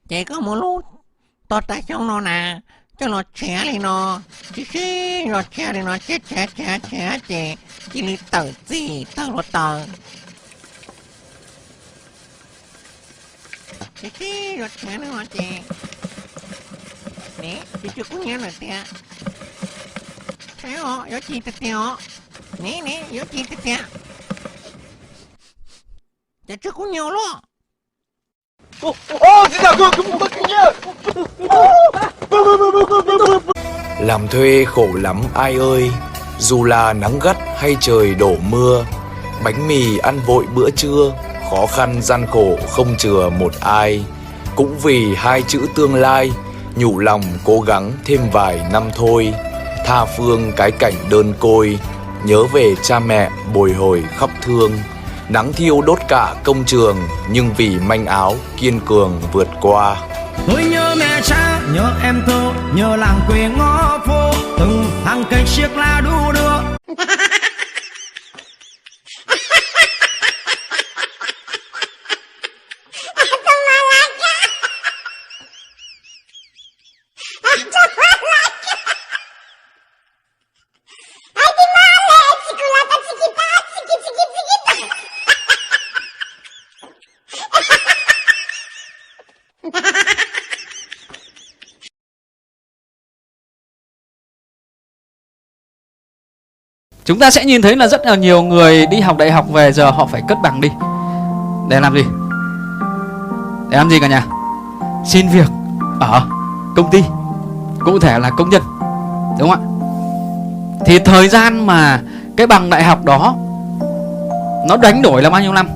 Chỉ có một lúc tôi tại trong nó nè, cho nó trẻ đi nó, chứ nó trẻ đi nó chết chỉ lý tử gì tờ nó tờ. Chứ nó trẻ đi nó trẻ. Nè, chứ cũng nhớ là trẻ. Sao họ, yếu chi tật họ. Nè, yếu chi tật trẻ. Chứ cũng nhiều luôn. Làm thuê khổ lắm ai ơi, dù là nắng gắt hay trời đổ mưa, bánh mì ăn vội bữa trưa, khó khăn gian khổ không chừa một ai. Cũng vì hai chữ tương lai, nhủ lòng cố gắng thêm vài năm thôi, tha phương cái cảnh đơn côi, nhớ về cha mẹ bồi hồi khóc thương. Nắng thiêu đốt cả công trường, nhưng vì manh áo kiên cường vượt qua. Tôi nhớ mẹ cha, nhớ em thơ, nhớ làng quê ngõ phố, từng hàng cây chiếc lá đu đưa. Chúng ta sẽ nhìn thấy là rất là nhiều người đi học đại học về giờ họ phải cất bằng đi. Để làm gì? Để làm gì cả nhà? Xin việc ở công ty, cụ thể là công nhân, đúng không ạ? Thì thời gian mà cái bằng đại học đó nó đánh đổi là bao nhiêu năm?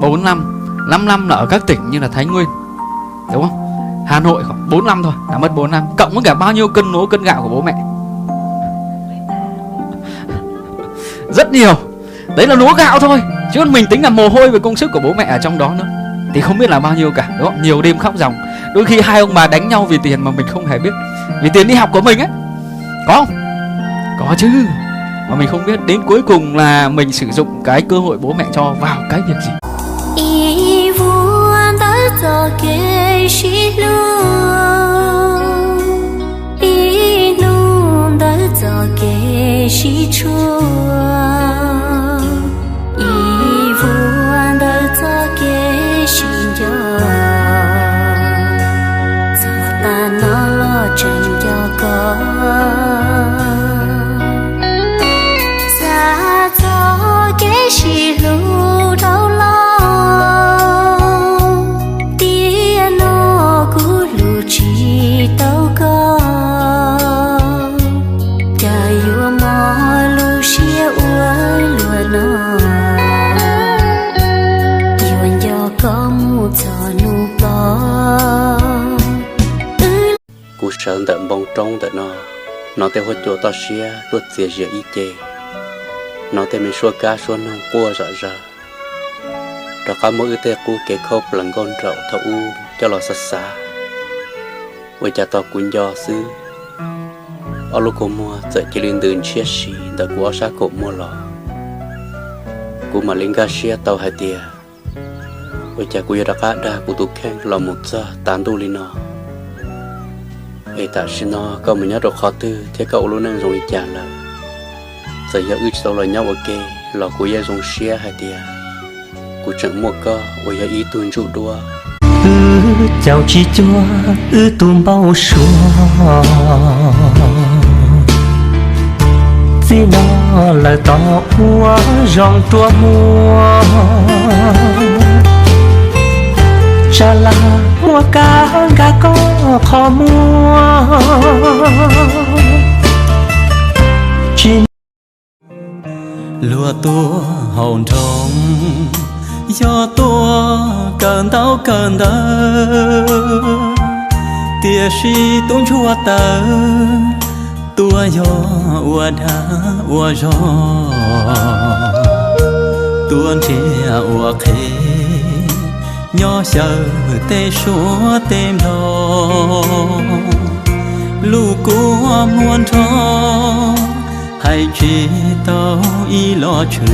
4 năm, 5 năm là ở các tỉnh như là Thái Nguyên, đúng không? Hà Nội khoảng 4 năm thôi, đã mất 4 năm. Cộng với cả bao nhiêu cân lúa cân gạo của bố mẹ. Rất nhiều. Đấy là lúa gạo thôi, chứ còn mình tính là mồ hôi và công sức của bố mẹ ở trong đó nữa thì không biết là bao nhiêu cả, đúng không? Nhiều đêm khóc ròng. Đôi khi hai ông bà đánh nhau vì tiền mà mình không hề biết. Vì tiền đi học của mình ấy. Có không? Có chứ. Mà mình không biết. Đến cuối cùng là mình sử dụng cái cơ hội bố mẹ cho vào cái việc gì. Cú sơn tận bông trống tận nó theo hỗ trợ tao xia tuột xia giờ y chê nó theo mình xua cá xua nông cua rõ rõ đó có mỗi ưu cú kể khóc lần con trậu thâu u cho lò sát xa với cha tao cuốn do xứ ở lúc cô mua giờ chỉ liên đường chia sẻ đã của sa cổ mua lò cú mà linh cá xia tao hai tia với cha cú đã cá đa cú tụ khen lò một giờ tán tu linh nó ta xin nó cậu mình nhớ được khó tư thế cậu luôn đang dùng trả lời giờ giờ ước sau lời nhau ok lò của gia dùng xia hai tia của chẳng một cơ của gia ý tuôn trụ đua chào chi chua tùm bao xua chỉ nó là to hoa rong tua mua chả là mua cá gà có khó mua chỉ lúa tua hồn trống do tua cần tao tia si tung chua tơ tua yo ua đá ua gió tuôn chia ua khê nhỏ giờ tê số tem đó lũ của muôn thó hay chỉ tao ý lo trừ